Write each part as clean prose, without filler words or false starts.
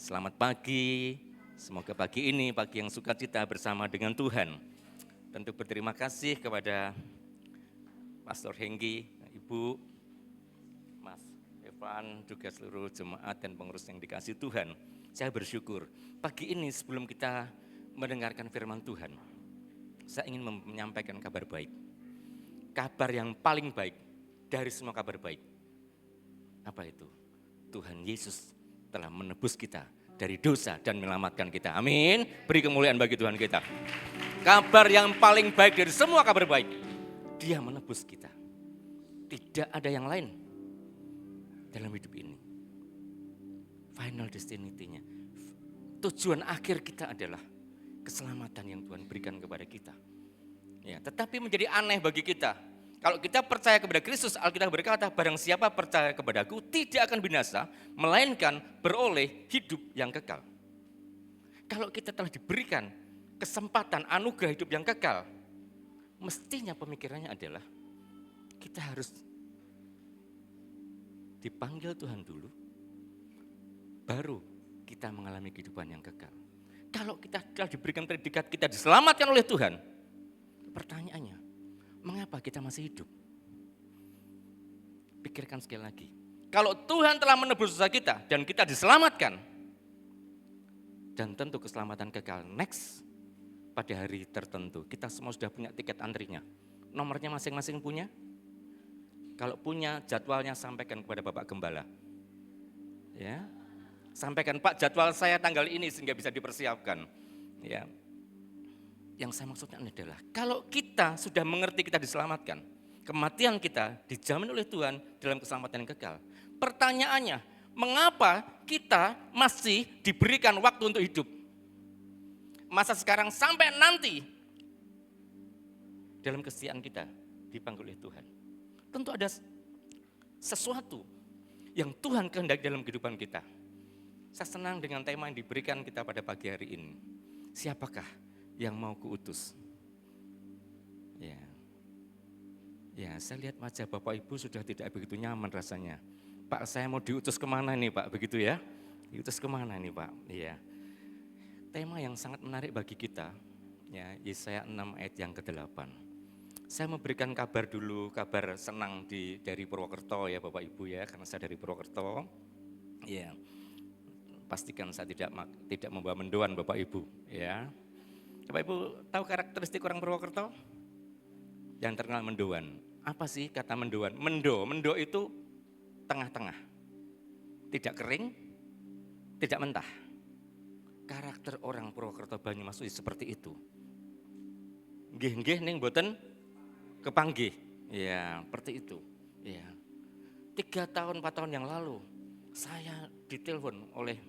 Selamat pagi, semoga pagi ini pagi yang sukacita bersama dengan Tuhan. Tentu berterima kasih kepada Pastor Hengki, Ibu, Mas Evan, juga seluruh jemaat dan pengurus yang dikasih Tuhan. Saya bersyukur pagi ini sebelum kita mendengarkan firman Tuhan, saya ingin menyampaikan kabar baik. Kabar yang paling baik dari semua kabar baik. Apa itu? Tuhan Yesus telah menebus kita dari dosa dan menyelamatkan kita. Amin. Beri kemuliaan bagi Tuhan kita. Kabar yang paling baik dari semua kabar baik. Dia menebus kita. Tidak ada yang lain dalam hidup ini. Final destinity-nya. Tujuan akhir kita adalah keselamatan yang Tuhan berikan kepada kita. Ya, tetapi menjadi aneh bagi kita. Kalau kita percaya kepada Kristus, Alkitab berkata, barang siapa percaya kepadaku tidak akan binasa, melainkan beroleh hidup yang kekal. Kalau kita telah diberikan kesempatan anugerah hidup yang kekal, mestinya pemikirannya adalah kita harus dipanggil Tuhan dulu, baru kita mengalami kehidupan yang kekal. Kalau kita telah diberikan predikat, kita diselamatkan oleh Tuhan, pertanyaannya, mengapa kita masih hidup? Pikirkan sekali lagi. Kalau Tuhan telah menebus dosa kita dan kita diselamatkan, dan tentu keselamatan kekal next pada hari tertentu. Kita semua sudah punya tiket antrinya. Nomornya masing-masing punya? Kalau punya, jadwalnya sampaikan kepada Bapak Gembala. Ya, sampaikan, Pak, jadwal saya tanggal ini sehingga bisa dipersiapkan. Ya. Yang saya maksudkan adalah kalau kita sudah mengerti kita diselamatkan, kematian kita dijamin oleh Tuhan dalam keselamatan yang kekal. Pertanyaannya, mengapa kita masih diberikan waktu untuk hidup? Masa sekarang sampai nanti dalam kesetiaan kita dipanggil oleh Tuhan. Tentu ada sesuatu yang Tuhan kehendaki dalam kehidupan kita. Saya senang dengan tema yang diberikan kita pada pagi hari ini. Siapakah yang mau kuutus? Ya, saya lihat wajah Bapak Ibu sudah tidak begitu nyaman rasanya. Pak, saya mau diutus kemana nih Pak, begitu ya? Diutus kemana nih Pak? Iya. Tema yang sangat menarik bagi kita, ya, Yesaya 6 ayat yang ke-8. Saya memberikan kabar dulu, kabar senang dari Purwokerto ya Bapak Ibu ya, karena saya dari Purwokerto. Ya, pastikan saya tidak membawa mendoan Bapak Ibu ya. Bapak Ibu tahu karakteristik orang Purwokerto? Yang terkenal mendoan. Apa sih kata mendoan? Mendo itu tengah-tengah. Tidak kering, tidak mentah. Karakter orang Purwokerto Banyumas seperti itu. Nggih ning mboten kepanggih. Ya, seperti itu. Ya. 3 tahun, 4 tahun yang lalu, saya ditelepon oleh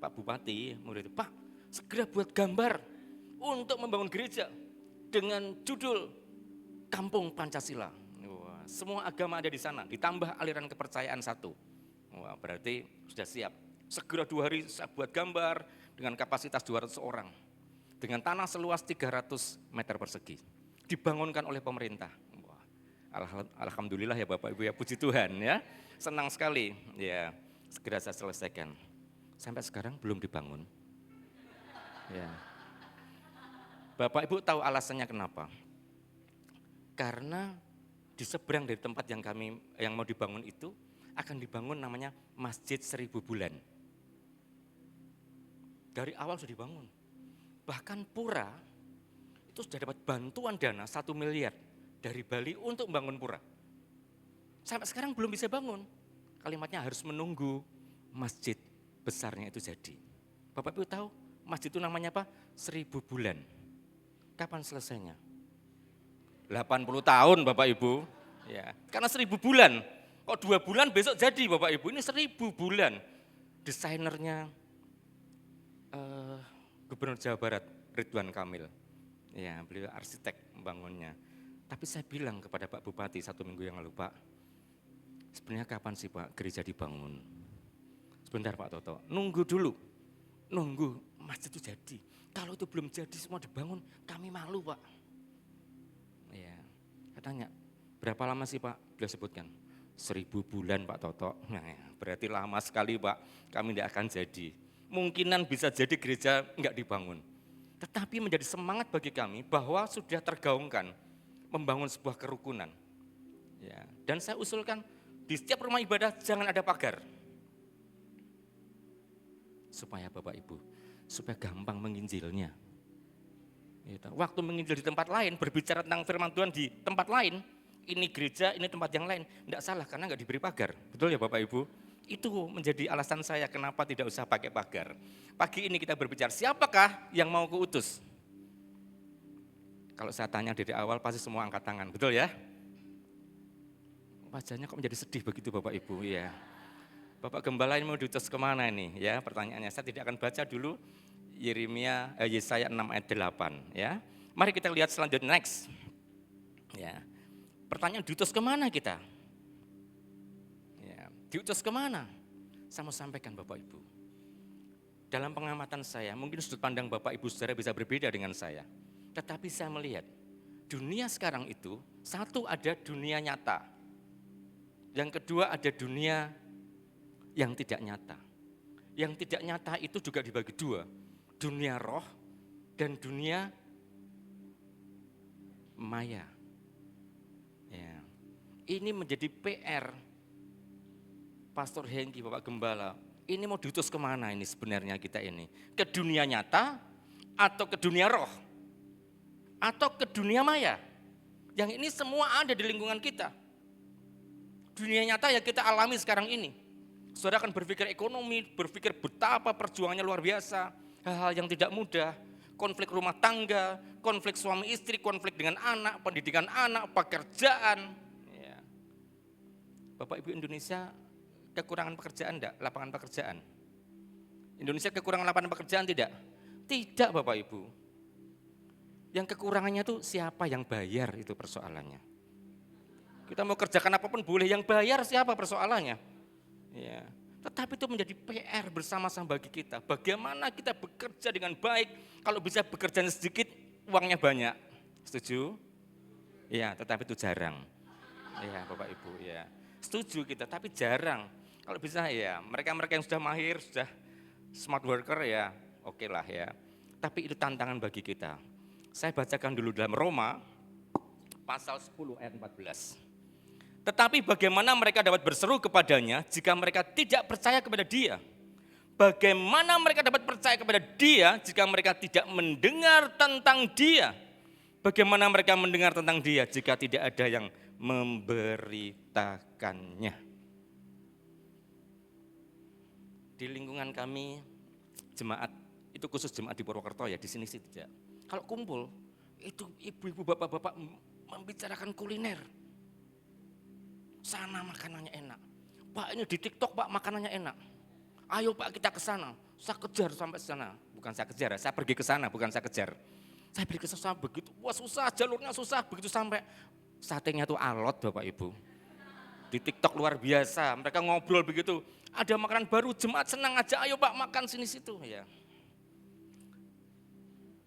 Pak Bupati, murid, Pak, segera buat gambar untuk membangun gereja dengan judul Kampung Pancasila. Wah, semua agama ada di sana, ditambah aliran kepercayaan satu. Wah, berarti sudah siap. Segera 2 hari saya buat gambar dengan kapasitas 200 orang. Dengan tanah seluas 300 meter persegi. Dibangunkan oleh pemerintah. Wah, alhamdulillah ya Bapak Ibu ya, puji Tuhan ya. Senang sekali. Ya, segera saya selesaikan. Sampai sekarang belum dibangun. Ya. Bapak Ibu tahu alasannya kenapa? Karena di seberang dari tempat yang mau dibangun itu akan dibangun namanya Masjid 1000 Bulan. Dari awal sudah dibangun. Bahkan pura itu sudah dapat bantuan dana 1 miliar dari Bali untuk membangun pura. Sampai sekarang belum bisa bangun. Kalimatnya harus menunggu masjid besarnya itu jadi. Bapak Ibu tahu masjid itu namanya apa? 1000 bulan. Kapan selesainya? 80 tahun Bapak Ibu, ya, karena 1000 bulan, kok 2 bulan besok jadi Bapak Ibu, ini 1000 bulan. Desainernya Gubernur Jawa Barat Ridwan Kamil, ya, beliau arsitek membangunnya. Tapi saya bilang kepada Pak Bupati 1 minggu yang lalu, Pak, sebenarnya kapan sih Pak gereja dibangun? Sebentar Pak Toto, nunggu dulu, nunggu masjid itu jadi. Kalau itu belum jadi semua dibangun, kami malu Pak. Ya, saya tanya, berapa lama sih Pak? Beliau sebutkan, 1000 bulan Pak Toto. Nah, ya, berarti lama sekali Pak, kami tidak akan jadi. Mungkinan bisa jadi gereja enggak dibangun. Tetapi menjadi semangat bagi kami bahwa sudah tergaungkan membangun sebuah kerukunan. Ya, dan saya usulkan di setiap rumah ibadah jangan ada pagar. Supaya Bapak Ibu, supaya gampang menginjilnya. Waktu menginjil di tempat lain, berbicara tentang firman Tuhan di tempat lain, ini gereja, ini tempat yang lain, enggak salah karena enggak diberi pagar. Betul ya Bapak Ibu? Itu menjadi alasan saya kenapa tidak usah pakai pagar. Pagi ini kita berbicara, siapakah yang mau kuutus? Kalau saya tanya dari awal pasti semua angkat tangan, betul ya? Wajahnya kok menjadi sedih begitu Bapak Ibu, ya. Bapak Gembala ini mau diutus kemana ini? Ya, pertanyaannya saya tidak akan baca dulu Yesaya 6 ayat 8, ya. Mari kita lihat selanjutnya next. Ya. Pertanyaan diutus kemana kita? Diutus kemana? Saya mau sampaikan Bapak Ibu. Dalam pengamatan saya, mungkin sudut pandang Bapak Ibu saudara bisa berbeda dengan saya. Tetapi saya melihat, dunia sekarang itu, satu ada dunia nyata. Yang kedua ada dunia yang tidak nyata. Yang tidak nyata itu juga dibagi dua. Dunia roh dan dunia maya. Ya. Ini menjadi PR Pastor Hengki, Bapak Gembala, ini mau diutus kemana ini sebenarnya kita ini? Ke dunia nyata atau ke dunia roh? Atau ke dunia maya? Yang ini semua ada di lingkungan kita. Dunia nyata yang kita alami sekarang ini. Saudara akan berpikir ekonomi, berpikir betapa perjuangannya luar biasa, hal-hal yang tidak mudah, konflik rumah tangga, konflik suami istri, konflik dengan anak, pendidikan anak, pekerjaan. Ya. Bapak Ibu Indonesia kekurangan pekerjaan enggak? Lapangan pekerjaan. Indonesia kekurangan lapangan pekerjaan tidak? Tidak Bapak Ibu. Yang kekurangannya itu siapa yang bayar itu persoalannya. Kita mau kerjakan apapun boleh, yang bayar siapa persoalannya. Ya. Tetapi itu menjadi PR bersama-sama bagi kita. Bagaimana kita bekerja dengan baik, kalau bisa bekerja sedikit, uangnya banyak. Setuju? Ya, tetapi itu jarang. Ya Bapak Ibu, ya. Setuju kita, tapi jarang. Kalau bisa ya, mereka-mereka yang sudah mahir, sudah smart worker ya, oke lah ya. Tapi itu tantangan bagi kita. Saya bacakan dulu dalam Roma, pasal 10 ayat 14. Tetapi bagaimana mereka dapat berseru kepadanya jika mereka tidak percaya kepada dia? Bagaimana mereka dapat percaya kepada dia jika mereka tidak mendengar tentang dia? Bagaimana mereka mendengar tentang dia jika tidak ada yang memberitakannya? Di lingkungan kami, jemaat, itu khusus jemaat di Purwokerto ya, di sini sih tidak. Kalau kumpul, itu ibu-ibu, bapak-bapak membicarakan kuliner. Sana makanannya enak. Pak ini di TikTok Pak makanannya enak. Ayo Pak kita ke sana. Saya kejar sampai sana. Bukan saya kejar, saya pergi ke sana, bukan saya kejar. Saya pergi ke sana begitu, wah susah, jalurnya susah, begitu sampai satenya tuh alot Bapak Ibu. Di TikTok luar biasa, mereka ngobrol begitu. Ada makanan baru, jemaat senang aja, ayo Pak makan sini situ ya.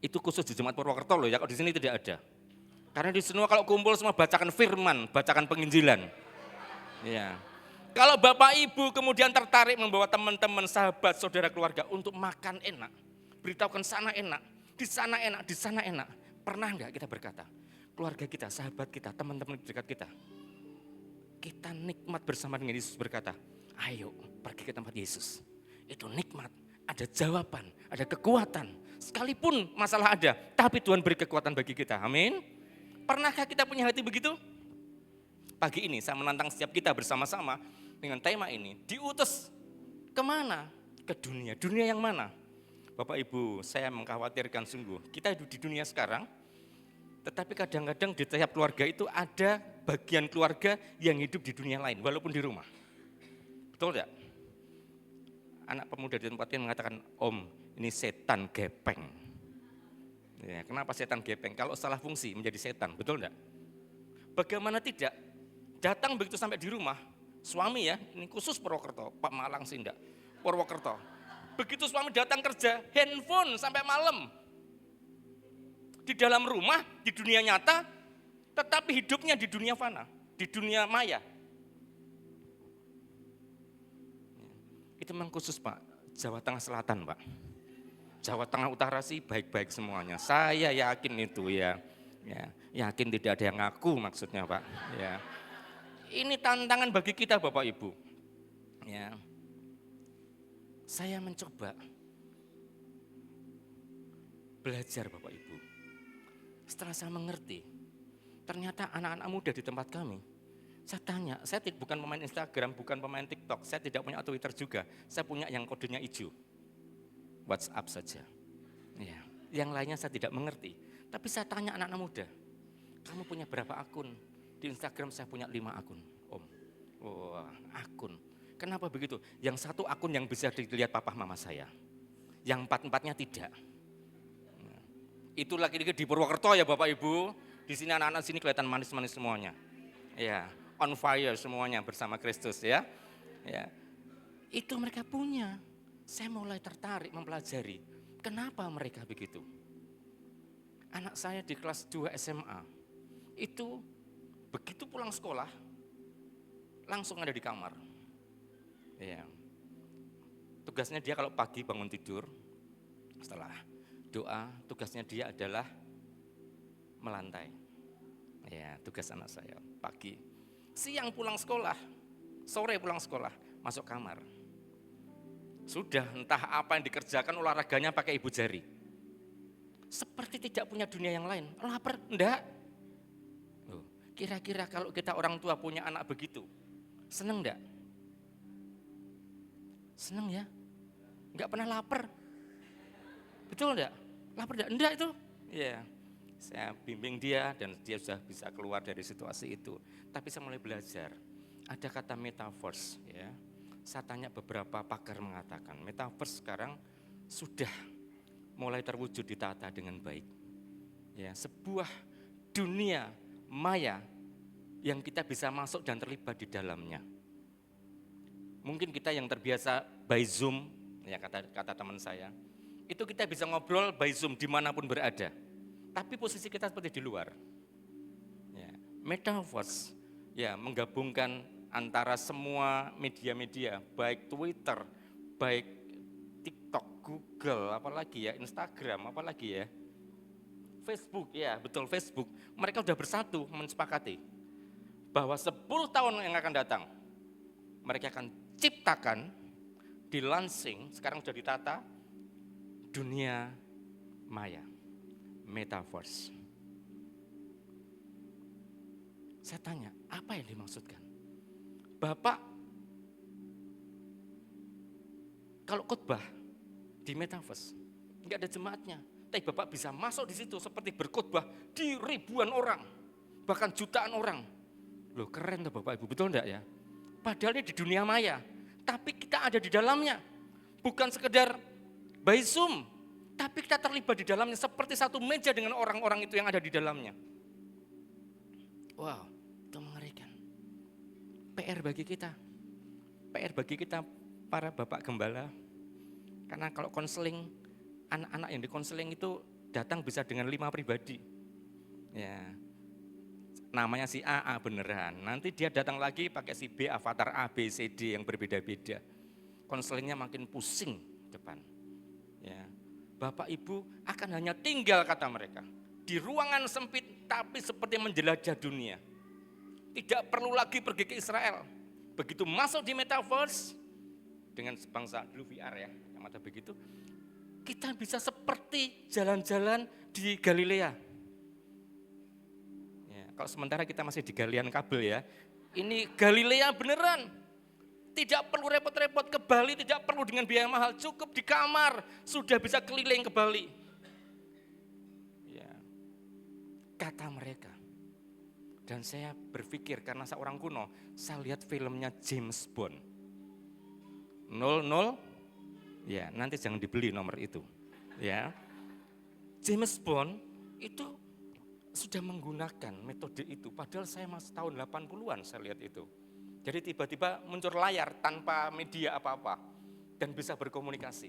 Itu khusus di jemaat Purwokerto loh ya, kalau di sini tidak ada. Karena di semua kalau kumpul semua bacakan firman, bacakan penginjilan. Ya. Kalau Bapak Ibu kemudian tertarik membawa teman-teman, sahabat, saudara, keluarga untuk makan enak, beritahukan sana enak, di sana enak, di sana enak. Pernah enggak kita berkata, keluarga kita, sahabat kita, teman-teman dekat kita, kita nikmat bersama dengan Yesus berkata, ayo pergi ke tempat Yesus. Itu nikmat, ada jawaban, ada kekuatan. Sekalipun masalah ada, tapi Tuhan beri kekuatan bagi kita. Amin. Pernahkah kita punya hati begitu? Pagi ini saya menantang setiap kita bersama-sama dengan tema ini. Diutus kemana? Ke dunia. Dunia yang mana? Bapak Ibu, saya mengkhawatirkan sungguh. Kita hidup di dunia sekarang, tetapi kadang-kadang di tiap keluarga itu ada bagian keluarga yang hidup di dunia lain, walaupun di rumah. Betul tidak? Anak pemuda di tempat ini mengatakan, Om, ini setan gepeng. Ya, kenapa setan gepeng? Kalau salah fungsi menjadi setan, betul tidak? Bagaimana tidak? Datang begitu sampai di rumah, suami ya, ini khusus Purwokerto, Pak Malang sih enggak, Purwokerto. Begitu suami datang kerja, handphone sampai malam. Di dalam rumah, di dunia nyata, tetapi hidupnya di dunia fana, di dunia maya. Itu memang khusus Pak, Jawa Tengah Selatan, Pak. Jawa Tengah Utara sih baik-baik semuanya. Saya yakin itu ya. Ya, yakin tidak ada yang ngaku maksudnya, Pak. Ya. Ini tantangan bagi kita Bapak Ibu. Ya. Saya mencoba belajar Bapak Ibu. Setelah saya mengerti, ternyata anak-anak muda di tempat kami, saya tanya, saya bukan pemain Instagram, bukan pemain TikTok, saya tidak punya Twitter juga, saya punya yang kodenya hijau, WhatsApp saja. Ya. Yang lainnya saya tidak mengerti, tapi saya tanya anak-anak muda, kamu punya berapa akun? Di Instagram saya punya 5 akun, Om. Wah, akun. Kenapa begitu? Yang satu akun yang bisa dilihat papa mama saya, yang 4-4-nya tidak. Itu lagi di Purwokerto ya Bapak Ibu. Di sini anak-anak sini kelihatan manis-manis semuanya. Ya, on fire semuanya bersama Kristus ya. Ya. Itu mereka punya. Saya mulai tertarik mempelajari. Kenapa mereka begitu? Anak saya di kelas 2 SMA. Itu begitu pulang sekolah langsung ada di kamar. Ya. Tugasnya dia kalau pagi bangun tidur, setelah doa, tugasnya dia adalah melantai. Ya, tugas anak saya pagi. Siang pulang sekolah, sore pulang sekolah, masuk kamar. Sudah entah apa yang dikerjakan olahraganya pakai ibu jari. Seperti tidak punya dunia yang lain. Lapar? Enggak. Kira-kira kalau kita orang tua punya anak begitu, seneng enggak? Seneng ya? Enggak pernah lapar. Betul enggak? Lapar enggak? Enggak itu. Ya, saya bimbing dia dan dia sudah bisa keluar dari situasi itu. Tapi saya mulai belajar. Ada kata metaverse ya. Saya tanya beberapa pakar mengatakan metaverse sekarang sudah mulai terwujud ditata dengan baik. Ya, sebuah dunia maya yang kita bisa masuk dan terlibat di dalamnya. Mungkin kita yang terbiasa by Zoom, ya kata teman saya, itu kita bisa ngobrol by Zoom dimanapun berada. Tapi posisi kita seperti di luar. Ya, metaverse, ya menggabungkan antara semua media-media, baik Twitter, baik TikTok, Google, apalagi ya Instagram, apalagi ya Facebook, ya betul Facebook. Mereka sudah bersatu mensepakati bahwa 10 tahun yang akan datang, mereka akan ciptakan, di-launching, sekarang sudah ditata, dunia maya, metaverse. Saya tanya, apa yang dimaksudkan? Bapak, kalau khotbah di metaverse, enggak ada jemaatnya, tapi Bapak bisa masuk di situ seperti berkhotbah di ribuan orang, bahkan jutaan orang. Loh keren tuh Bapak Ibu, betul enggak ya? Padahal ini di dunia maya, tapi kita ada di dalamnya. Bukan sekedar by Zoom, tapi kita terlibat di dalamnya seperti satu meja dengan orang-orang itu yang ada di dalamnya. Wow, itu mengerikan. PR bagi kita para Bapak Gembala. Karena kalau konseling, anak-anak yang dikonseling itu datang bisa dengan 5 pribadi. Ya. Namanya si A beneran, nanti dia datang lagi pakai si B, avatar A, B, C, D yang berbeda-beda. Konselingnya makin pusing depan. Ya. Bapak Ibu akan hanya tinggal kata mereka di ruangan sempit tapi seperti menjelajah dunia. Tidak perlu lagi pergi ke Israel. Begitu masuk di metaverse dengan bangsa dulu VR ya, yang ada begitu, kita bisa seperti jalan-jalan di Galilea. Kalau sementara kita masih di galian kabel ya, ini Galilea beneran. Tidak perlu repot-repot ke Bali, tidak perlu dengan biaya mahal, cukup di kamar sudah bisa keliling ke Bali. Ya, kata mereka. Dan saya berpikir karena saya orang kuno, saya lihat filmnya James Bond. 00, ya nanti jangan dibeli nomor itu. Ya, James Bond itu sudah menggunakan metode itu, padahal saya masih tahun 80-an saya lihat itu. Jadi tiba-tiba muncul layar tanpa media apa-apa dan bisa berkomunikasi.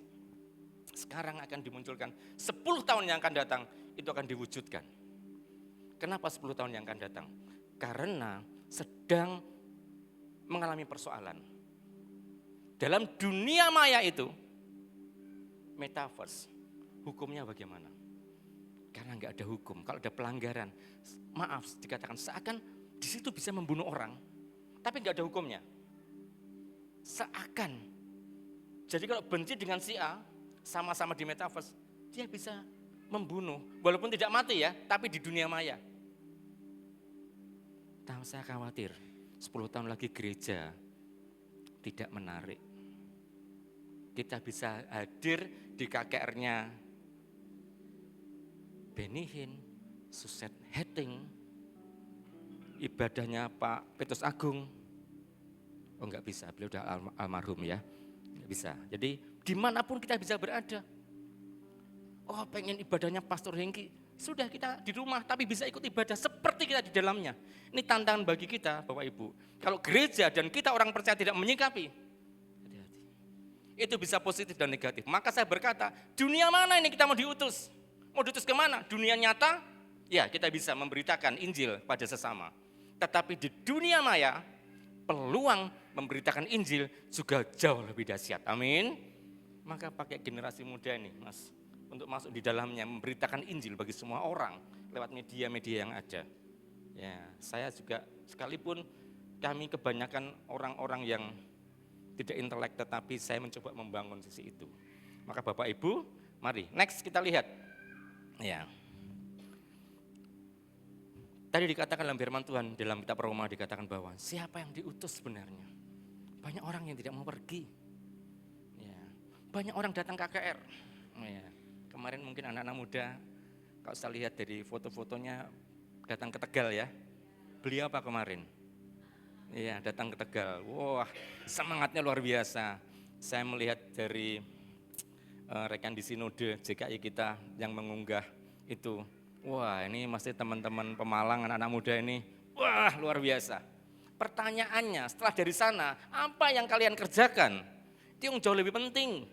Sekarang akan dimunculkan 10 tahun yang akan datang, itu akan diwujudkan. Kenapa 10 tahun yang akan datang? Karena sedang mengalami persoalan. Dalam dunia maya itu, metaverse, hukumnya bagaimana? Karena nggak ada hukum. Kalau ada pelanggaran, maaf dikatakan seakan di situ bisa membunuh orang, tapi nggak ada hukumnya. Seakan. Jadi kalau benci dengan si A, sama-sama di metaverse, dia bisa membunuh, walaupun tidak mati ya, tapi di dunia maya. Tahu saya khawatir, 10 tahun lagi gereja tidak menarik. Kita bisa hadir di KKR-nya Benny Hinn, Suset Hating, ibadahnya Pak Petrus Agung. Oh enggak bisa, beliau udah almarhum ya, enggak bisa. Jadi dimanapun kita bisa berada. Oh pengen ibadahnya Pastor Hengki, sudah kita di rumah tapi bisa ikut ibadah seperti kita di dalamnya. Ini tantangan bagi kita Bapak Ibu. Kalau gereja dan kita orang percaya tidak menyikapi, hati-hati. Itu bisa positif dan negatif. Maka saya berkata, dunia mana ini kita mau diutus? Mau diutus kemana? Dunia nyata? Ya kita bisa memberitakan Injil pada sesama. Tetapi di dunia maya, peluang memberitakan Injil juga jauh lebih dahsyat. Amin. Maka pakai generasi muda ini Mas, untuk masuk di dalamnya memberitakan Injil bagi semua orang lewat media-media yang ada. Ya, saya juga sekalipun kami kebanyakan orang-orang yang tidak intelek, tetapi saya mencoba membangun sisi itu. Maka Bapak Ibu, mari next kita lihat. Ya. Tadi dikatakan dalam firman Tuhan dalam kitab Roma dikatakan bahwa siapa yang diutus sebenarnya? Banyak orang yang tidak mau pergi. Ya. Banyak orang datang KKR. Ya. Kemarin mungkin anak-anak muda, kalau saya lihat dari foto-fotonya datang ke Tegal ya. Beliau apa kemarin? Iya, datang ke Tegal. Wah, semangatnya luar biasa. Saya melihat dari rekan di Sinode JKI kita yang mengunggah itu. Wah, ini masih teman-teman Pemalang, anak-anak muda ini. Wah, luar biasa. Pertanyaannya, setelah dari sana, apa yang kalian kerjakan? Itu yang jauh lebih penting.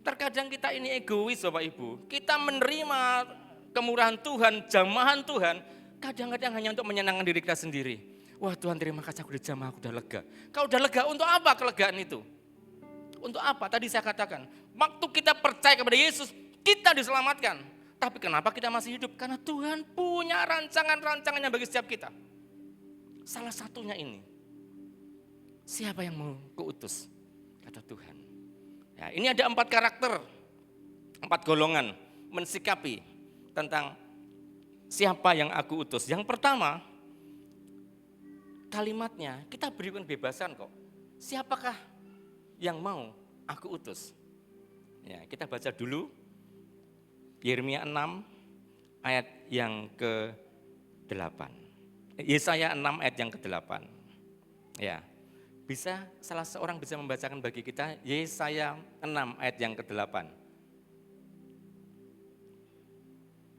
Terkadang kita ini egois Bapak Ibu. Kita menerima kemurahan Tuhan, jamahan Tuhan, kadang-kadang hanya untuk menyenangkan diri kita sendiri. Wah Tuhan terima kasih aku udah jamah, aku udah lega. Kau udah lega, untuk apa kelegaan itu? Untuk apa? Tadi saya katakan, waktu kita percaya kepada Yesus, kita diselamatkan. Tapi kenapa kita masih hidup? Karena Tuhan punya rancangan-rancangannya bagi setiap kita. Salah satunya ini, siapa yang mau kuutus? Kata Tuhan. Ya, ini ada 4 karakter, 4 golongan mensikapi tentang siapa yang aku utus. Yang pertama, kalimatnya kita berikan kebebasan kok. Siapakah yang mau aku utus? Ya, kita baca dulu Yeremia 6 ayat yang ke-8. Yesaya 6 ayat yang ke-8. Ya. Bisa salah seorang bisa membacakan bagi kita Yesaya 6 ayat yang ke-8.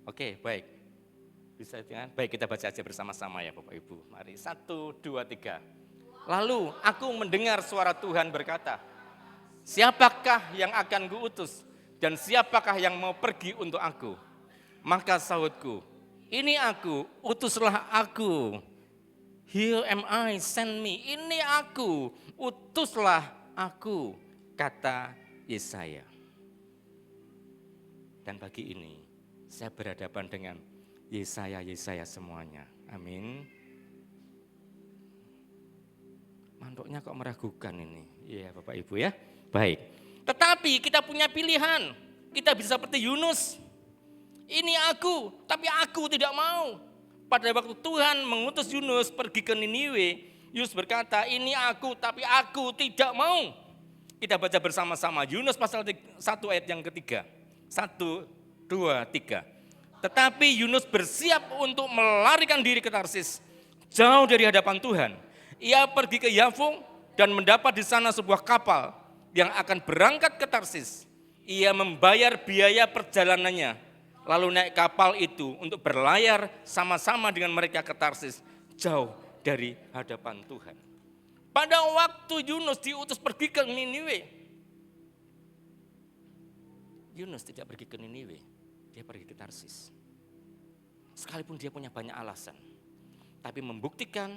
Oke, baik. Bisa dengan baik kita baca aja bersama-sama ya Bapak Ibu. Mari 1 2 3. Lalu aku mendengar suara Tuhan berkata, siapakah yang akan kuutus dan siapakah yang mau pergi untuk aku? Maka sahutku, ini aku, utuslah aku. Here am I, send me. Ini aku, utuslah aku, kata Yesaya. Dan pagi ini saya berhadapan dengan Yesaya semuanya. Amin. Mandoknya kok meragukan ini. Iya Bapak Ibu ya. Baik. Tetapi kita punya pilihan. Kita bisa seperti Yunus. Ini aku, tapi aku tidak mau. Pada waktu Tuhan mengutus Yunus pergi ke Niniwe, Yunus berkata, ini aku tapi aku tidak mau. Kita baca bersama-sama Yunus pasal 1 ayat yang ketiga. 1, 2, 3. Tetapi Yunus bersiap untuk melarikan diri ke Tarsis, jauh dari hadapan Tuhan. Ia pergi ke Yafo dan mendapat di sana sebuah kapal yang akan berangkat ke Tarsis. Ia membayar biaya perjalanannya. Lalu naik kapal itu untuk berlayar sama-sama dengan mereka ke Tarsis, jauh dari hadapan Tuhan. Pada waktu Yunus diutus pergi ke Niniwe, Yunus tidak pergi ke Niniwe, dia pergi ke Tarsis. Sekalipun dia punya banyak alasan, tapi membuktikan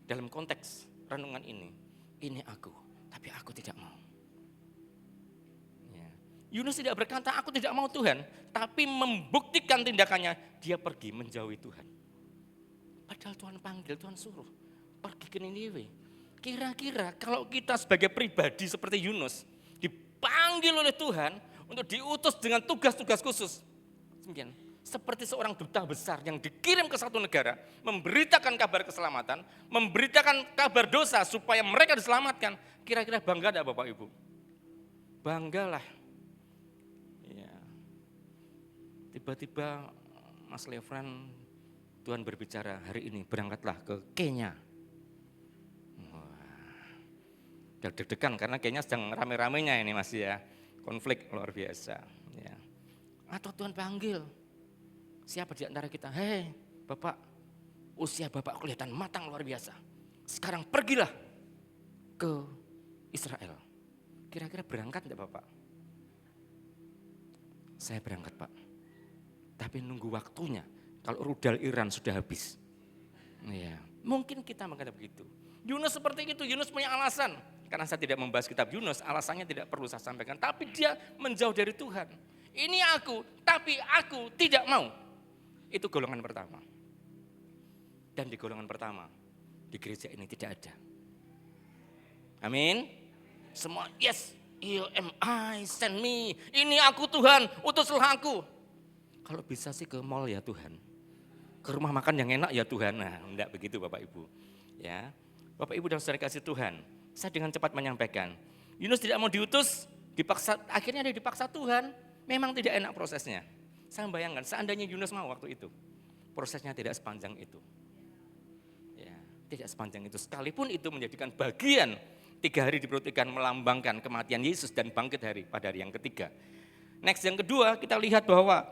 dalam konteks renungan ini aku, tapi aku tidak mau. Yunus tidak berkata, aku tidak mau Tuhan. Tapi membuktikan tindakannya, dia pergi menjauhi Tuhan. Padahal Tuhan panggil, Tuhan suruh. Pergi ke Niniwe. Kira-kira kalau kita sebagai pribadi seperti Yunus, dipanggil oleh Tuhan untuk diutus dengan tugas-tugas khusus. Seperti seorang duta besar yang dikirim ke satu negara, memberitakan kabar keselamatan, memberitakan kabar dosa supaya mereka diselamatkan. Kira-kira bangga tidak Bapak Ibu? Banggalah. Ya. Tiba-tiba Mas Lefran, Tuhan berbicara, hari ini berangkatlah ke Kenya. Udah deg-degan karena Kenya sedang rame-ramenya ini Mas ya. Konflik luar biasa. Ya. Atau Tuhan panggil, siapa di antara kita? Hei Bapak, usia Bapak kelihatan matang luar biasa. Sekarang pergilah ke Israel. Kira-kira berangkat enggak Bapak? Saya berangkat Pak. Tapi nunggu waktunya. Kalau rudal Iran sudah habis. Ya, mungkin kita menghadap begitu. Yunus seperti itu, Yunus punya alasan. Karena saya tidak membahas kitab Yunus, alasannya tidak perlu saya sampaikan. Tapi dia menjauh dari Tuhan. Ini aku, tapi aku tidak mau. Itu golongan pertama. Dan di golongan pertama, di gereja ini tidak ada. Amin. Semua, yes, here am I, send me. Ini aku Tuhan, utuslah aku. Kalau bisa sih ke mall ya Tuhan. Ke rumah makan yang enak ya Tuhan. Nah, enggak begitu Bapak Ibu. Ya. Bapak Ibu dan saudara kasih Tuhan, saya dengan cepat menyampaikan. Yunus tidak mau diutus, dipaksa, akhirnya dia dipaksa Tuhan. Memang tidak enak prosesnya. Saya bayangkan seandainya Yunus mau waktu itu, prosesnya tidak sepanjang itu. Ya, tidak sepanjang itu. Sekalipun itu menjadikan bagian 3 hari di perut ikan melambangkan kematian Yesus dan bangkit pada hari yang ketiga. Next yang kedua kita lihat bahwa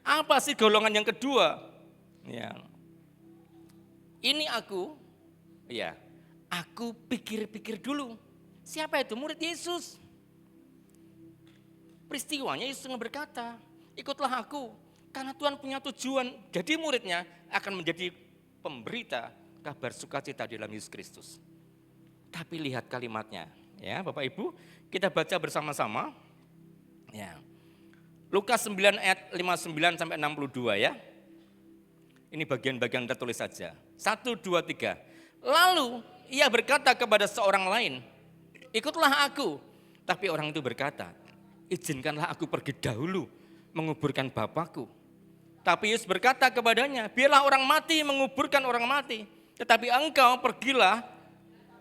apa sih golongan yang kedua? Ya. Ini aku, ya, aku pikir-pikir dulu. Siapa itu? Murid Yesus. Peristiwanya Yesus berkata, ikutlah aku. Karena Tuhan punya tujuan, jadi muridnya akan menjadi pemberita kabar sukacita di dalam Yesus Kristus. Tapi lihat kalimatnya, ya Bapak Ibu, kita baca bersama-sama. Ya. Lukas 9 ayat 59 sampai 62 ya. Ini bagian-bagian tertulis saja. 1, 2, 3. Lalu ia berkata kepada seorang lain, ikutlah aku. Tapi orang itu berkata, izinkanlah aku pergi dahulu menguburkan bapakku. Tapi Yesus berkata kepadanya, biarlah orang mati menguburkan orang mati. Tetapi engkau pergilah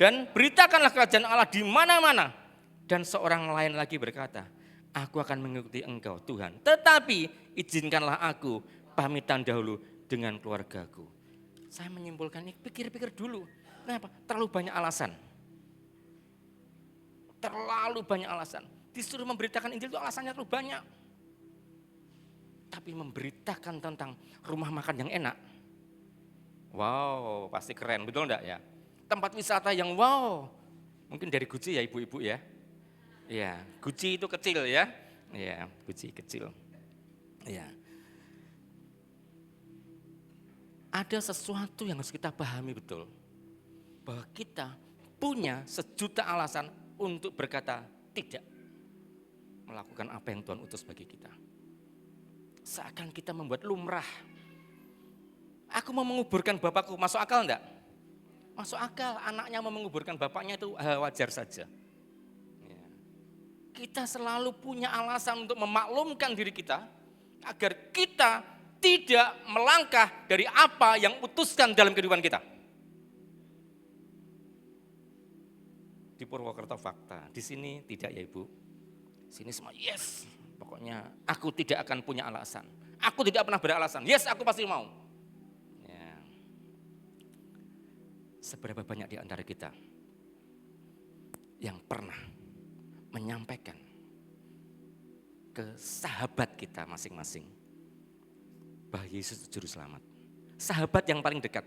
dan beritakanlah kerajaan Allah di mana-mana. Dan seorang lain lagi berkata, aku akan mengikuti engkau Tuhan. Tetapi izinkanlah aku pamitan dahulu dengan keluargaku. Saya menyimpulkan ini, pikir-pikir dulu. Kenapa? Terlalu banyak alasan. Terlalu banyak alasan. Disuruh memberitakan Injil itu alasannya terlalu banyak. Tapi memberitakan tentang rumah makan yang enak. Wow, pasti keren, betul enggak ya? Tempat wisata yang wow. Mungkin dari Guci ya ibu-ibu ya. Ya, Guci itu kecil ya. Ya, Guci kecil. Ya. Ada sesuatu yang harus kita pahami betul. Bahwa kita punya sejuta alasan untuk berkata tidak melakukan apa yang Tuhan utus bagi kita. Seakan kita membuat lumrah. Aku mau menguburkan bapakku, masuk akal enggak? Masuk akal, anaknya mau menguburkan bapaknya itu wajar saja. Ya. Kita selalu punya alasan untuk memaklumkan diri kita agar kita tidak melangkah dari apa yang utuskan dalam kehidupan kita. Di Purwokerto fakta, di sini tidak ya Ibu. Sini semua yes, pokoknya aku tidak akan punya alasan. Aku tidak pernah beralasan, yes aku pasti mau. Ya. Seberapa banyak di antara kita yang pernah menyampaikan ke sahabat kita masing-masing bahwa Yesus itu juru selamat. Sahabat yang paling dekat.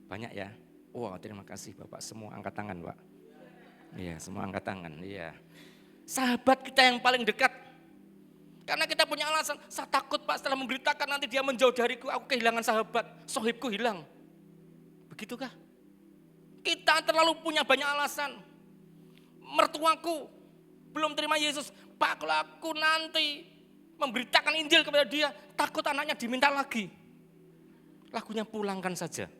Banyak ya. Wah, terima kasih Bapak, semua angkat tangan Pak. Iya, semua angkat tangan. Iya. Sahabat kita yang paling dekat. Karena kita punya alasan, saya takut Pak setelah memberitakan nanti dia menjauh dariku, aku kehilangan sahabat, sohibku hilang. Begitukah? Kita terlalu punya banyak alasan. Mertuaku belum terima Yesus. Pak, kalau aku nanti memberitakan Injil kepada dia, takut anaknya diminta lagi. Lagunya pulangkan saja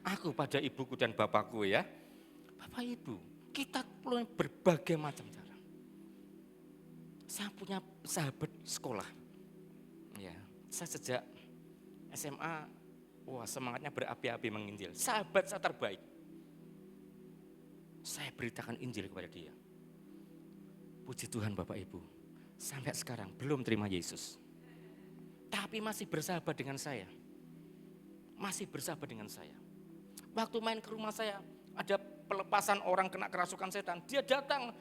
aku pada ibuku dan bapakku ya. Bapak Ibu, kita perlu berbagai macam cara. Saya punya sahabat sekolah. Ya, saya sejak SMA, wah semangatnya berapi-api menginjil. Sahabat saya terbaik. Saya beritakan Injil kepada dia. Puji Tuhan Bapak Ibu, sampai sekarang belum terima Yesus. Tapi masih bersahabat dengan saya. Masih bersahabat dengan saya. Waktu main ke rumah saya, ada pelepasan orang kena kerasukan setan. Dia datang,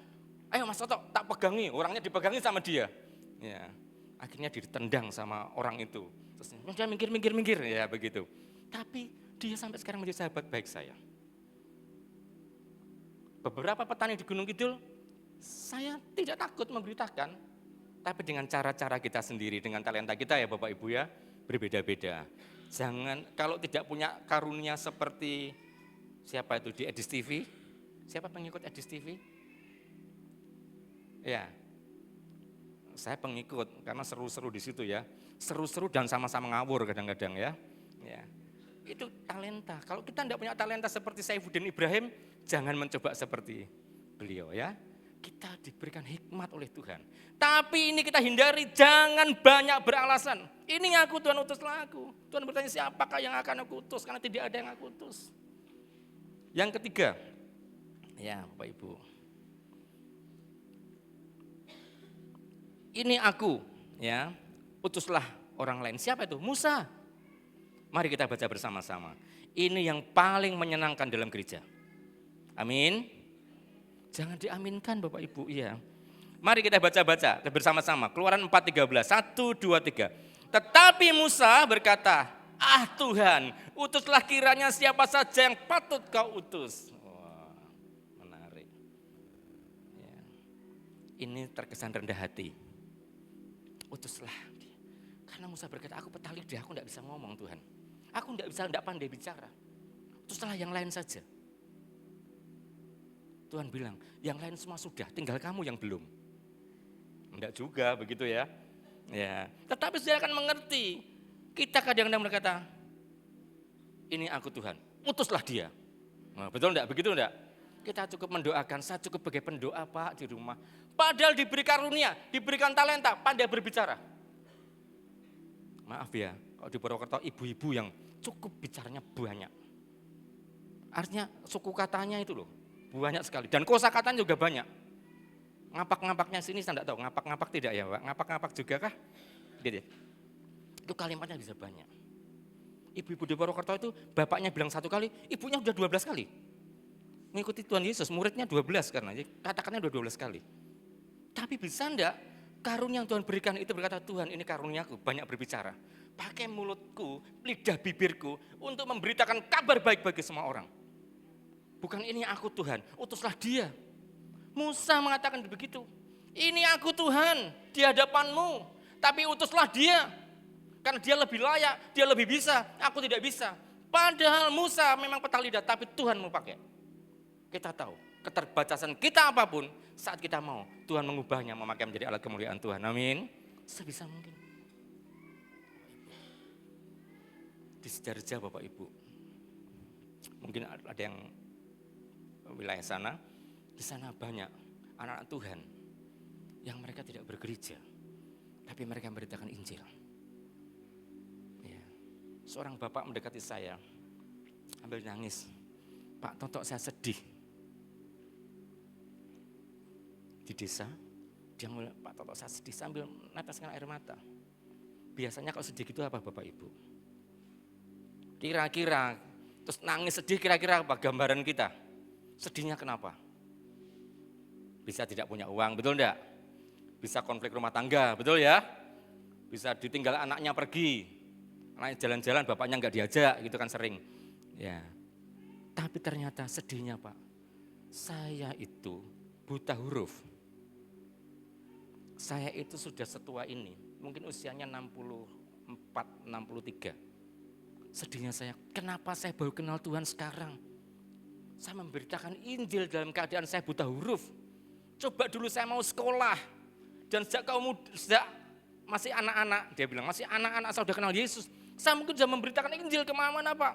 ayo Mas Toto, tak pegangi. Orangnya dipegangi sama dia. Ya, akhirnya ditendang sama orang itu. Terus dia minggir, ya begitu. Tapi dia sampai sekarang menjadi sahabat baik saya. Beberapa petani di Gunung Kidul, saya tidak takut memberitakan. Tapi dengan cara-cara kita sendiri, dengan talenta kita ya Bapak Ibu ya, berbeda-beda. Jangan, kalau tidak punya karunia seperti siapa itu di Edis TV? Siapa pengikut Edis TV? Ya, saya pengikut karena seru-seru di situ ya. Seru-seru dan sama-sama ngawur kadang-kadang ya. Ya, itu talenta. Kalau kita tidak punya talenta seperti Saifuddin Ibrahim, jangan mencoba seperti beliau ya. Kita diberikan hikmat oleh Tuhan. Tapi ini kita hindari, jangan banyak beralasan. Ini aku, Tuhan utuslah aku. Tuhan bertanya siapakah yang akan aku utus, karena tidak ada yang aku utus. Yang ketiga, ya Bapak Ibu. Ini aku, ya, utuslah orang lain. Siapa itu? Musa. Mari kita baca bersama-sama. Ini yang paling menyenangkan dalam gereja. Amin. Jangan diaminkan Bapak Ibu, iya. Mari kita baca-baca bersama-sama. Keluaran 4:13, 1, 2, 3. Tetapi Musa berkata, ah Tuhan, utuslah kiranya siapa saja yang patut kau utus. Wah, menarik. Ya. Ini terkesan rendah hati. Utuslah dia. Karena Musa berkata, aku peta lidah, aku tidak bisa ngomong Tuhan. Aku tidak pandai bicara. Utuslah yang lain saja. Tuhan bilang, yang lain semua sudah, tinggal kamu yang belum. Enggak juga begitu ya. Ya, tetapi saya akan mengerti. Kita kadang-kadang berkata, ini aku Tuhan, utuslah dia. Nah, betul enggak? Begitu enggak? Kita cukup mendoakan, saya cukup sebagai pendoa Pak di rumah. Padahal diberi karunia, diberikan talenta, pandai berbicara. Maaf ya, kalau di Purwokerto ibu-ibu yang cukup bicaranya banyak. Artinya suku katanya itu loh, banyak sekali. Dan kosakatanya juga banyak. Ngapak-ngapaknya sini saya enggak tahu, ngapak-ngapak tidak ya Pak? Ngapak-ngapak juga kah? Gitu ya. Itu kalimatnya bisa banyak. Ibu-ibu di Purwokerto itu bapaknya bilang 1 kali, ibunya udah 12 kali. Mengikuti Tuhan Yesus, muridnya 12 karena katakannya udah 12 kali. Tapi bisa enggak karunia yang Tuhan berikan itu berkata, Tuhan ini karuniaku, banyak berbicara. Pakai mulutku, lidah bibirku untuk memberitakan kabar baik bagi semua orang. Bukan ini aku Tuhan, utuslah dia. Musa mengatakan begitu. Ini aku Tuhan di hadapanmu, tapi utuslah dia. Karena dia lebih layak, dia lebih bisa, aku tidak bisa. Padahal Musa memang peta lidah, tapi Tuhan mau pakai. Kita tahu, keterbatasan kita apapun, saat kita mau, Tuhan mengubahnya, memakai menjadi alat kemuliaan Tuhan. Amin. Sebisa mungkin. Di Sidarja Bapak Ibu, mungkin ada yang wilayah sana, di sana banyak anak-anak Tuhan yang mereka tidak bergereja, tapi mereka memberitakan Injil. Ya. Seorang bapak mendekati saya, sambil nangis, Pak Toto saya sedih. Di desa, dia mulai, Pak Toto saya sedih sambil meneteskan air mata. Biasanya kalau sedih itu apa Bapak Ibu? Kira-kira, terus nangis sedih kira-kira apa gambaran kita? Sedihnya kenapa? Bisa tidak punya uang, betul enggak? Bisa konflik rumah tangga, betul ya? Bisa ditinggal anaknya pergi, anaknya jalan-jalan, bapaknya enggak diajak, gitu kan sering. Ya. Tapi ternyata sedihnya Pak, saya itu buta huruf. Saya itu sudah setua ini, mungkin usianya 64, 63. Sedihnya saya, kenapa saya baru kenal Tuhan sekarang? Saya memberitakan Injil dalam keadaan saya buta huruf. Coba dulu saya mau sekolah. Dan sejak masih anak-anak, dia bilang masih anak-anak saya sudah kenal Yesus. Saya mungkin sudah memberitakan Injil kemana-mana Pak.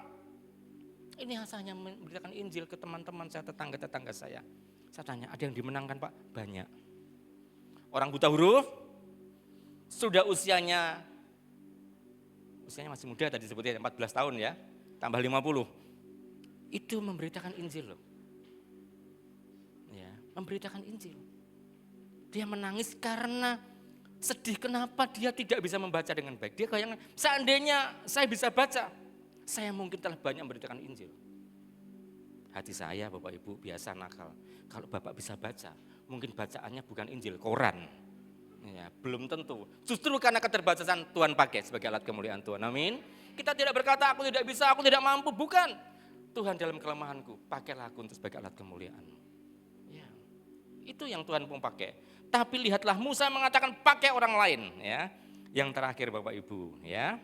Ini hanya memberitakan Injil ke teman-teman saya, tetangga-tetangga saya. Saya tanya, ada yang dimenangkan Pak? Banyak. Orang buta huruf, sudah usianya masih muda tadi sebutnya 14 tahun ya, tambah 50. Itu memberitakan Injil loh. Ya, memberitakan Injil. Dia menangis karena sedih kenapa dia tidak bisa membaca dengan baik. Dia bayangkan, seandainya saya bisa baca, saya mungkin telah banyak memberitakan Injil. Hati saya Bapak Ibu biasa nakal. Kalau Bapak bisa baca, mungkin bacaannya bukan Injil, koran. Ya, belum tentu. Justru karena keterbatasan Tuhan pakai sebagai alat kemuliaan Tuhan. Amin. Kita tidak berkata aku tidak bisa, aku tidak mampu. Bukan. Tuhan dalam kelemahanku, pakailah aku untuk sebagai alat kemuliaan. Ya, itu yang Tuhan mau pakai. Tapi lihatlah Musa mengatakan pakai orang lain. Ya. Yang terakhir Bapak Ibu. Ya.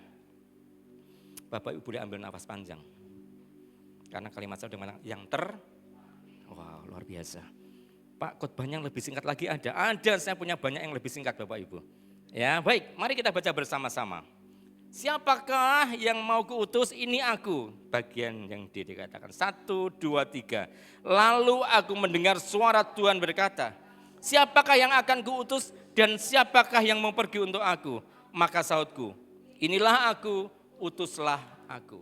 Bapak Ibu boleh ambil nafas panjang. Karena kalimat saya sudah mengatakan wow, luar biasa. Pak, khotbahnya yang lebih singkat lagi ada. Ada, saya punya banyak yang lebih singkat Bapak Ibu. Ya, baik, mari kita baca bersama-sama. Siapakah yang mau kuutus? Ini aku. Bagian yang dikatakan 1, 2, 3. Lalu aku mendengar suara Tuhan berkata, siapakah yang akan kuutus dan siapakah yang mau pergi untuk aku? Maka sautku, inilah aku, utuslah aku.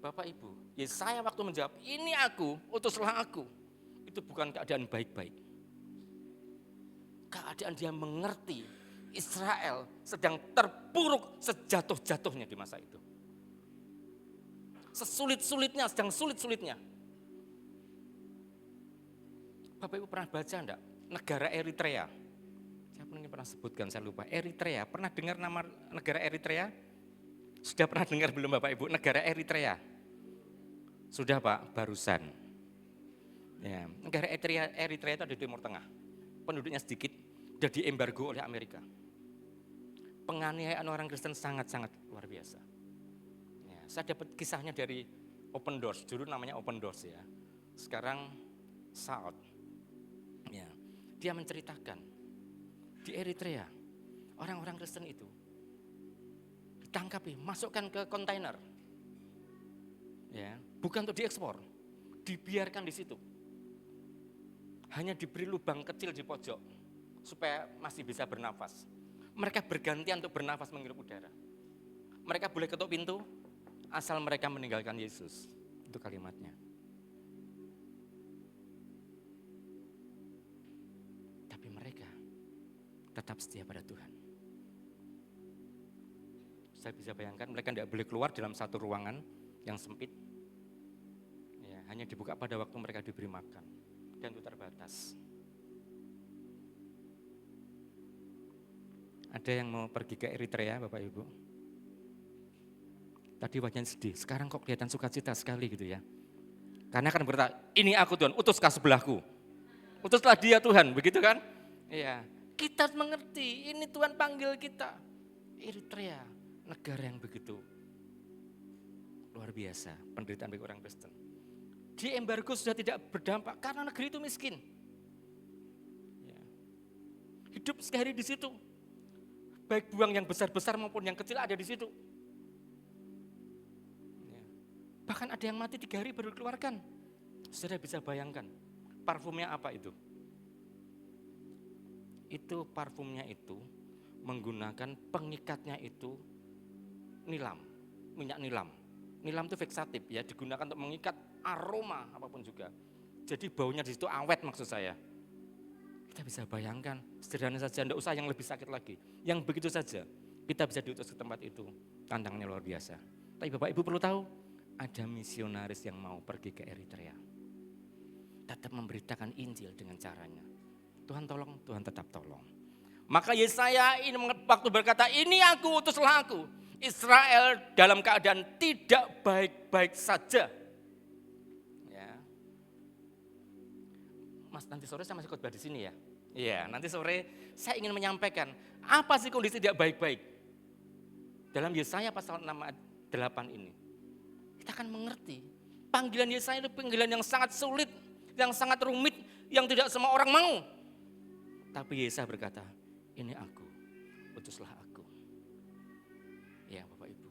Bapak Ibu, Yesaya waktu menjawab, ini aku, utuslah aku. Itu bukan keadaan baik-baik. Keadaan dia mengerti Israel sedang terpuruk sejatuh-jatuhnya di masa itu. Sesulit-sulitnya, sedang sulit-sulitnya. Bapak Ibu pernah baca enggak? Negara Eritrea. Saya pernah sebutkan, saya lupa. Eritrea, pernah dengar nama negara Eritrea? Sudah pernah dengar belum Bapak Ibu? Negara Eritrea. Sudah Pak, barusan. Ya, negara Eritrea itu di Timur Tengah, penduduknya sedikit, sudah diembargo oleh Amerika. Penganiayaan orang Kristen sangat-sangat luar biasa. Ya, saya dapat kisahnya dari Open Doors, dulu namanya Open Doors ya, sekarang South. Ya, dia menceritakan di Eritrea orang-orang Kristen itu ditangkapi, masukkan ke kontainer, ya, bukan untuk diekspor, dibiarkan di situ. Hanya diberi lubang kecil di pojok supaya masih bisa bernafas. Mereka bergantian untuk bernafas menghirup udara. Mereka boleh ketuk pintu asal mereka meninggalkan Yesus. Itu kalimatnya. Tapi mereka tetap setia pada Tuhan. Saya bisa bayangkan mereka tidak boleh keluar dalam satu ruangan yang sempit. Ya, hanya dibuka pada waktu mereka diberi makan. Dan itu terbatas. Ada yang mau pergi ke Eritrea Bapak Ibu? Tadi wajahnya sedih, sekarang kok kelihatan sukacita sekali gitu ya. Karena akan berkata, ini aku Tuhan, utuskah sebelahku. Utuslah dia Tuhan, begitu kan? Iya, kita mengerti, ini Tuhan panggil kita. Eritrea, negara yang begitu luar biasa, penderitaan bagi orang Kristen. Di embargo sudah tidak berdampak karena negeri itu miskin. Ya. Hidup sehari di situ. Baik buang yang besar-besar maupun yang kecil ada di situ. Ya. Bahkan ada yang mati 3 hari baru dikeluarkan. Saudara bisa bayangkan parfumnya apa itu? Itu parfumnya itu menggunakan pengikatnya itu nilam, minyak nilam. Nilam itu veksatif ya, digunakan untuk mengikat aroma apapun juga. Jadi baunya di situ awet maksud saya. Kita bisa bayangkan, sederhana saja, tidak usah yang lebih sakit lagi. Yang begitu saja, kita bisa diutus ke tempat itu. Tantangannya luar biasa. Tapi Bapak Ibu perlu tahu, ada misionaris yang mau pergi ke Eritrea. Tetap memberitakan Injil dengan caranya. Tuhan tolong, Tuhan tetap tolong. Maka Yesaya ini waktu berkata, ini aku, utuslah aku. Israel dalam keadaan tidak baik-baik saja. Ya. Mas, nanti sore saya masih khotbah di sini ya. Iya, nanti sore saya ingin menyampaikan apa sih kondisi tidak baik-baik. Dalam Yesaya pasal 6 ayat 8 ini. Kita akan mengerti panggilan Yesaya itu panggilan yang sangat sulit, yang sangat rumit, yang tidak semua orang mau. Tapi Yesaya berkata, ini aku, utuslah aku. Ya Bapak Ibu,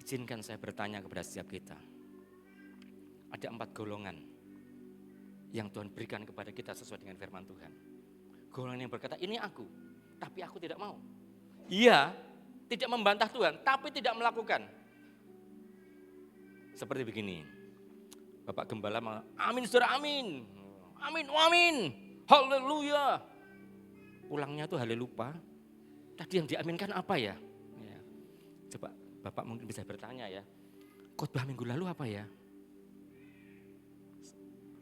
izinkan saya bertanya kepada setiap kita. Ada 4 golongan yang Tuhan berikan kepada kita sesuai dengan firman Tuhan. Golongan yang berkata, ini aku, tapi aku tidak mau. Ia tidak membantah Tuhan, tapi tidak melakukan. Seperti begini, Bapak Gembala, amin saudara, amin. Amin, amin, haleluya. Pulangnya tuh halelupa. Tadi yang diaminkan apa ya? Coba Bapak mungkin bisa bertanya ya, khotbah minggu lalu apa ya?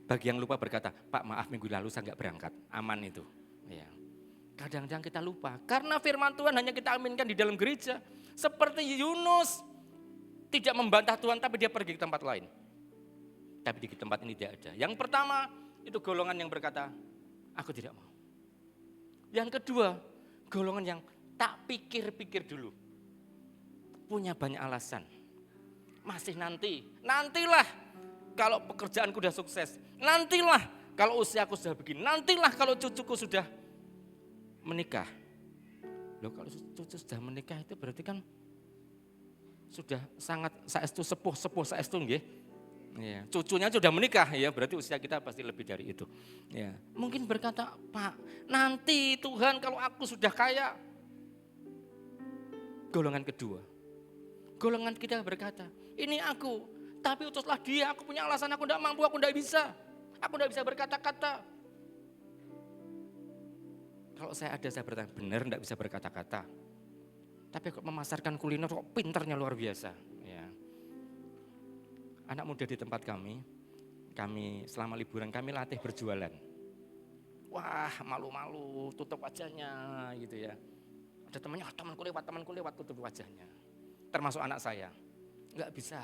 Bagi yang lupa berkata, Pak maaf minggu lalu saya nggak berangkat, aman itu. Ya. Kadang-kadang kita lupa, karena firman Tuhan hanya kita aminkan di dalam gereja. Seperti Yunus, tidak membantah Tuhan tapi dia pergi ke tempat lain. Tapi di tempat ini tidak ada. Yang pertama, itu golongan yang berkata, aku tidak mau. Yang kedua, golongan yang tak pikir-pikir dulu. Punya banyak alasan. Masih nantilah kalau pekerjaanku sudah sukses. Nantilah kalau usiaku sudah begini. Nantilah kalau cucuku sudah menikah. Loh kalau cucu sudah menikah itu berarti kan sudah sangat saestu sepuh saestu nggih. Ya, cucunya sudah menikah ya, berarti usia kita pasti lebih dari itu. Ya, mungkin berkata, Pak, nanti Tuhan kalau aku sudah kaya. Golongan kedua. Golongan kita berkata, ini aku, tapi utuslah dia, aku punya alasan, aku tidak mampu, aku tidak bisa. Aku tidak bisa berkata-kata. Kalau saya bertanya, benar tidak bisa berkata-kata. Tapi kok memasarkan kuliner kok pinternya luar biasa. Ya. Anak muda di tempat kami selama liburan kami latih berjualan. Wah malu-malu, tutup wajahnya gitu ya. Ada temanku lewat tutup wajahnya. Termasuk anak saya, nggak bisa.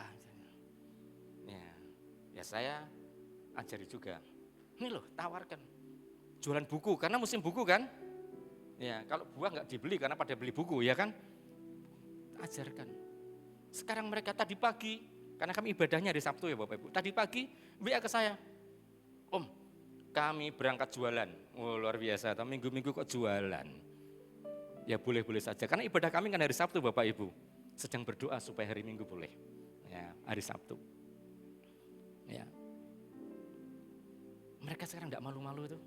Ya saya ajari juga. Ini loh tawarkan, jualan buku karena musim buku kan. Ya kalau buah nggak dibeli karena pada beli buku ya kan. Ajarkan. Sekarang mereka tadi pagi, karena kami ibadahnya hari Sabtu ya Bapak Ibu. Tadi pagi WA ke saya, Om kami berangkat jualan. Oh luar biasa, atau minggu-minggu kok jualan. Ya boleh-boleh saja, karena ibadah kami kan hari Sabtu Bapak Ibu. Sedang berdoa supaya hari Minggu boleh, ya hari Sabtu. Ya. Mereka sekarang enggak malu-malu itu.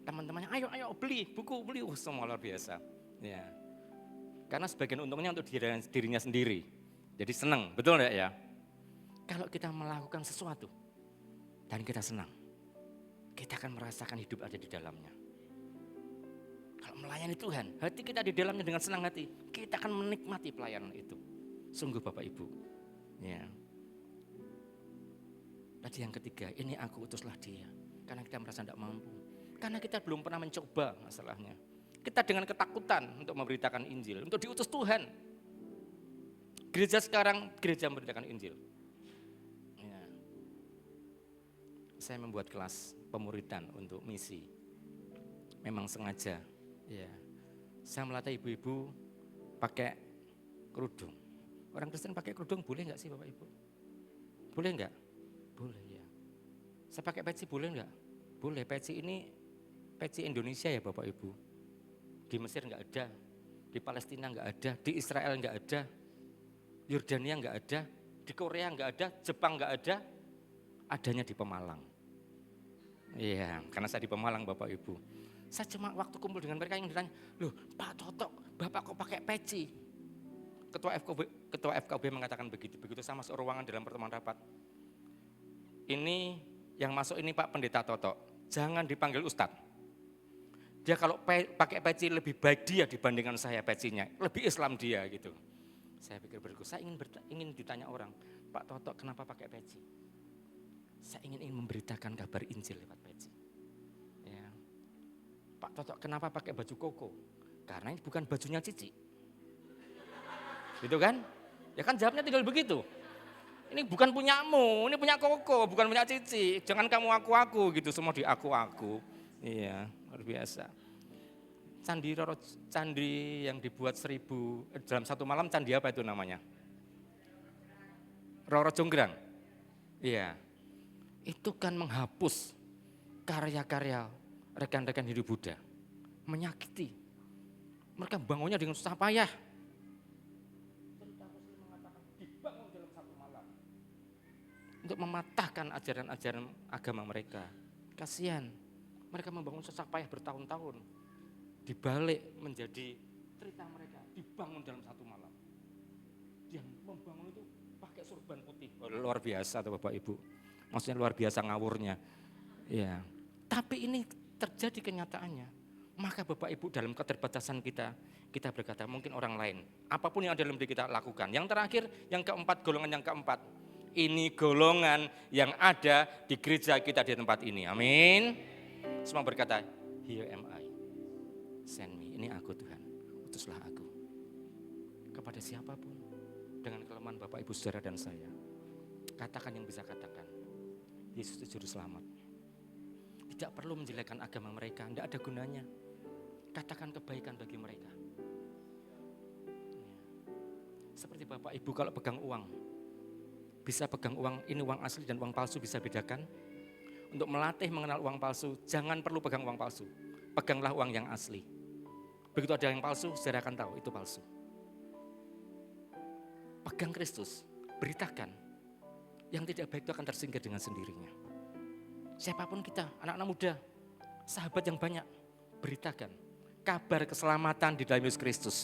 Teman-temannya, ayo beli buku, semua luar biasa. Ya. Karena sebagian untungnya untuk dirinya sendiri. Jadi senang, betul enggak ya? Kalau kita melakukan sesuatu dan kita senang, kita akan merasakan hidup ada di dalamnya. Kalau melayani Tuhan, hati kita di dalamnya dengan senang hati, kita akan menikmati pelayanan itu. Sungguh Bapak Ibu. Ya. Tadi yang ketiga, ini aku utuslah dia. Karena kita merasa tidak mampu. Karena kita belum pernah mencoba masalahnya. Kita dengan ketakutan untuk memberitakan Injil, untuk diutus Tuhan. Gereja sekarang, gereja memberitakan Injil. Ya. Saya membuat kelas pemuridan untuk misi. Memang sengaja. Ya. Saya melatih ibu-ibu pakai kerudung. Orang Kristen pakai kerudung boleh enggak sih Bapak Ibu? Boleh enggak? Boleh ya. Saya pakai peci boleh enggak? Boleh, peci ini peci Indonesia ya Bapak Ibu. Di Mesir enggak ada, di Palestina enggak ada, di Israel enggak ada, Yordania enggak ada, di Korea enggak ada, Jepang enggak ada, adanya di Pemalang. Iya, karena saya di Pemalang Bapak Ibu. Saya cuma waktu kumpul dengan mereka yang ditanya, loh Pak Toto, Bapak kok pakai peci? Ketua FKB mengatakan begitu saya masuk ruangan dalam pertemuan rapat. Ini yang masuk ini Pak Pendeta Toto, jangan dipanggil Ustadz. Dia kalau pakai peci lebih baik dia dibandingkan saya pecinya, lebih Islam dia gitu. Saya pikir berikut, saya ingin ditanya orang, Pak Toto kenapa pakai peci? Saya ingin memberitakan kabar Injil lewat peci. Ya. Pak Toto kenapa pakai baju koko? Karena ini bukan bajunya Cici. Gitu kan? Ya kan jawabnya tinggal begitu. Ini bukan punyamu, ini punya Koko, bukan punya Cici. Jangan kamu aku gitu, semua di aku. Iya, luar biasa. Candi yang dibuat dalam satu malam, candi apa itu namanya? Roro Jonggrang. Iya. itu kan menghapus karya-karya rekan-rekan hidup Buddha. Menyakiti. Mereka bangunnya dengan susah payah. Cerita Muslim mengatakan dibangun dalam satu malam. Untuk mematahkan ajaran-ajaran agama mereka. Kasihan. Mereka membangun susah payah bertahun-tahun. Dibalik menjadi cerita mereka. Dibangun dalam satu malam. Yang membangun itu pakai sorban putih. Oh, luar biasa tuh Bapak Ibu. Maksudnya luar biasa ngawurnya. Ya. Tapi ini terjadi kenyataannya. Maka Bapak Ibu dalam keterbatasan kita berkata mungkin orang lain. Apapun yang ada dalam diri kita lakukan. Yang terakhir, yang keempat, golongan yang keempat. Ini golongan yang ada di gereja kita di tempat ini. Amin. Semua berkata, here am I. Send me. Ini aku Tuhan. Utuslah aku. Kepada siapapun. Dengan kelemahan Bapak Ibu Saudara dan saya. Katakan yang bisa katakan. Yesus itu juru selamat. Tidak perlu menjelekkan agama mereka, tidak ada gunanya. Katakan kebaikan bagi mereka. Seperti Bapak Ibu kalau pegang uang, bisa pegang uang, ini uang asli dan uang palsu bisa bedakan. Untuk melatih mengenal uang palsu, jangan perlu pegang uang palsu. Peganglah uang yang asli. Begitu ada yang palsu, saudara akan tahu itu palsu. Pegang Kristus, beritakan. Yang tidak baik itu akan tersingkir dengan sendirinya. Siapapun kita, anak-anak muda, sahabat yang banyak, beritakan kabar keselamatan di dalam Yesus Kristus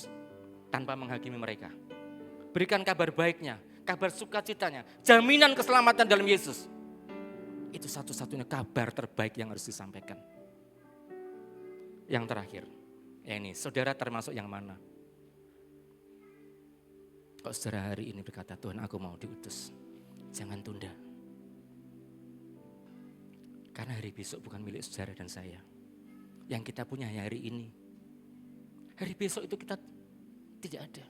tanpa menghakimi mereka. Berikan kabar baiknya, kabar sukacitanya, jaminan keselamatan dalam Yesus. Itu satu-satunya kabar terbaik yang harus disampaikan. Yang terakhir, ya ini, saudara termasuk yang mana? Kok saudara hari ini berkata, Tuhan aku mau diutus, jangan tunda. Karena hari besok bukan milik saudara dan saya. Yang kita punya hari ini. Hari besok itu kita tidak ada.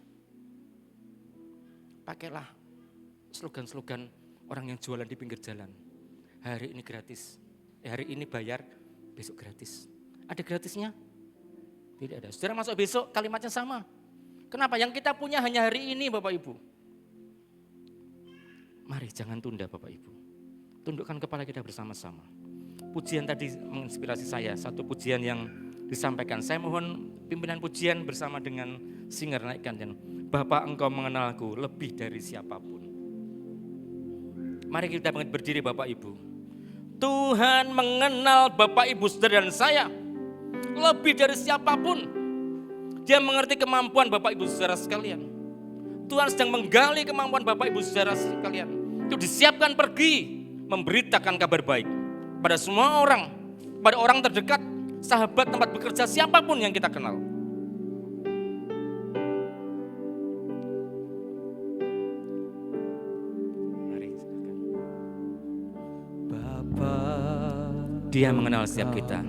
Pakailah slogan-slogan orang yang jualan di pinggir jalan. Hari ini gratis. Hari ini bayar, besok gratis. Ada gratisnya? Tidak ada. Saudara masuk besok kalimatnya sama. Kenapa? Yang kita punya hanya hari ini Bapak Ibu. Mari jangan tunda Bapak Ibu. Tundukkan kepala kita bersama-sama. Pujian tadi menginspirasi saya, satu pujian yang disampaikan. Saya mohon pimpinan pujian bersama dengan singer naikkan. Bapa engkau mengenalku lebih dari siapapun. Mari kita berdiri Bapak Ibu. Tuhan mengenal Bapak Ibu saudara dan saya lebih dari siapapun. Dia mengerti kemampuan Bapak Ibu saudara sekalian. Tuhan sedang menggali kemampuan Bapak Ibu saudara sekalian. Itu disiapkan pergi memberitakan kabar baik pada semua orang, pada orang terdekat, sahabat, tempat bekerja, siapapun yang kita kenal. Mari silakan. Bapa, Dia mengenal setiap kita.